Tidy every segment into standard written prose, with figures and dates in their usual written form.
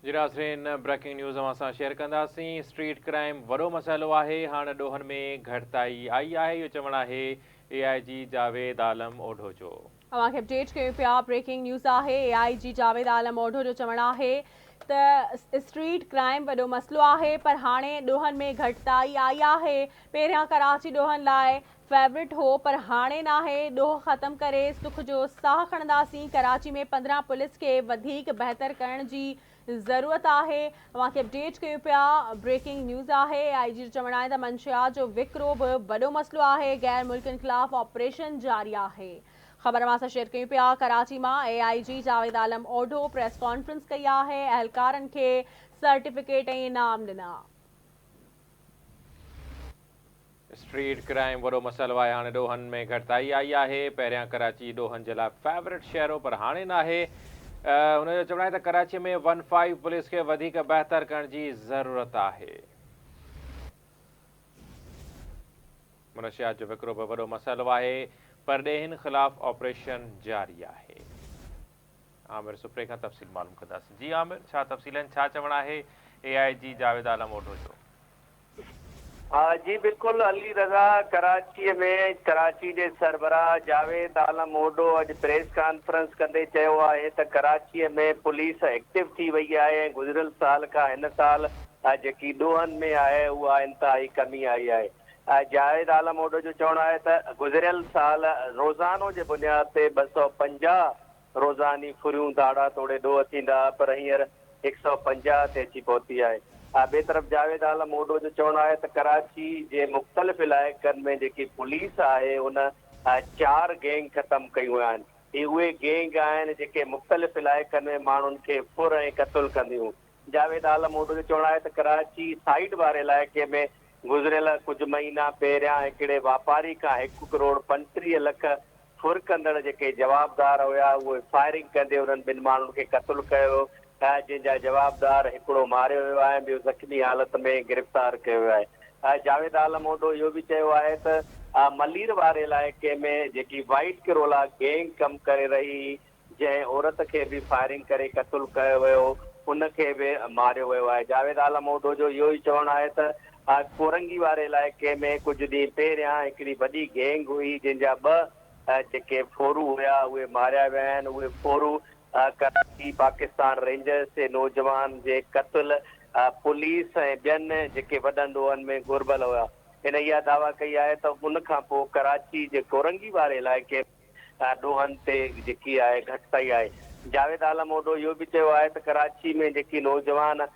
जी नाज़रीन, breaking news असां share कंदासीं। स्ट्रीट क्राइम वॾो मसइलो आहे। हाणे ॾोहनि में घटिताई आई आहे, इहो चवणु आहे AIG जावेद आलम ओढो जो। अवांखे अपडेट कयूं पिया। ब्रेकिंग न्यूज़ आहे। AIG जावेद आलम ओढो जो चवणु आहे त स्ट्रीट क्राइम वॾो मसइलो आहे, पर हाणे ॾोहनि में घटिताई आई आहे। पहिरियां कराची ॾोहनि लाइ फेवरेट हो, पर हाणे नाहे। ॾोह ख़तमु करे सुख जो साह खणंदासीं। कराची में 15 पुलिस खे वधीक बहितर करण जी ज़रूरत आहे। अवांखे अपडेट कयूं पिया। ब्रेकिंग न्यूज़ आहे। AIG जो चवणु आहे त मंशियात जो विकिरो बि वॾो मसइलो आहे। गैर मुल्कनि ख़िलाफ़ ऑपरेशन जारी आहे। ख़बर असां शेयर कयूं पिया। कराची मां AIG Javed Alam ओढो press conference कई आहे। अहलकारनि खे सर्टिफिकेट ऐं इनाम ॾिना। स्ट्रीट क्राइम वॾो मसइलो आहे। हाणे ॾोहनि में घटिताई आई आहे। पहिरियां कराची ॾोहनि जे लाइ फेवरेट शहर हो, पर हाणे नाहे। हुनजो चवणु आहे त कराची में 15 पुलिस खे वधीक बहितर करण जी ज़रूरत आहे। मुनशियात जो विकिरो बि वॾो मसइलो आहे, परॾेहिनि ख़िलाफ़ ऑपरेशन जारी आहे। आमिर सुप्रे खां तफ़सील मालूम कंदासीं। जी आमिर, छा तफ़सील आहिनि, छा चवणु आहे AIG जावेद आलम ओढो जो? जी बिल्कुल, अली रज़ा कराची में कराची के सरबराह जावेद आलम ओढो अज प्रेस कॉन्फ्रेंस कंदे चयो आहे त कराची में पुलिस एक्टिव थी वही है। गुज़िरियल साल का इन साल जी ॾोहनि में आहे उहा इंतहाई कमी आई है। जावेद आलम ओढो जो चवणु आहे त गुज़िरियल साल रोज़ानो के बुनियाद ते 250 रोज़ानी फुरियूं दाड़ा तोड़े ॾोह थींदा, पर हींअर 150 ते अची पहुती है। बे तरफ़ जावेद आलम ओढो जो चवणु आहे त कराची जे मुख़्तलिफ़ इलाइक़नि में जेकी पुलिस आहे उन 4 गैंग ख़त्म कयूं आहिनि। ही उहे गैंग आहिनि जेके मुख़्तलिफ़ इलाइक़नि में माण्हुनि खे फुर ऐं क़त्ल कंदियूं। जावेद आलम ओढो जो चवणु आहे त कराची साइड वारे इलाइक़े में गुज़िरियल कुझु महीना पहिरियां हिकिड़े वापारी खां 1 करोड़ 35 लख फुर कंदड़ जेके जवाबदार हुया उहे फायरिंग कंदे उन्हनि 2 माण्हुनि खे क़त्ल कयो, जंहिंजा जवाबदार हिकिड़ो मारियो वियो आहे, ॿियो ज़ख़्मी हालत में गिरफ़्तार कयो वियो आहे। जावेद आलम ओढो इहो बि चयो आहे त मलीर वारे इलाइक़े में जेकी वाइट किरोला गैंग कमु करे रही, जंहिं औरत खे बि फायरिंग करे क़त्ल कयो वियो, उनखे बि मारियो वियो आहे। जावेद आलम ओढो जो इहो ई चवणु आहे त कोरंगी वारे इलाइक़े में कुझु ॾींहं पहिरियां हिकिड़ी वॾी गैंग हुई, जंहिंजा 2 जेके फोरू हुया उहे मारिया विया आहिनि। उहे फोरू कराची पाकिस्तान रेंजर्स जे नौजवान जे क़त्ल पुलिस ऐं ॿियनि जेके वॾनि ॾोहनि में घुर्बल हुआ। हिन इहा दावा कई आहे त उन खां पोइ कराची जे कोरंगी वारे इलाइक़े ॾोहनि ते जेकी आहे घटिताई आहे। जावेद आलम ओढो इहो बि चयो आहे त कराची में जेकी नौजवान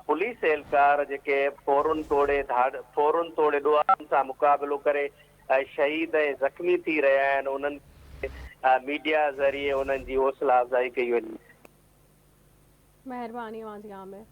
पुलिस एहलकार जेके फोरुन तोड़े ॾोहनि सां मुक़ाबिलो करे शहीद ऐं ज़ख़्मी थी रहिया आहिनि, उन्हनि मीडिया ज़रिए उन्हनि जी हौसला अफ़ज़ाई कई वञे। महिरबानी आमिर।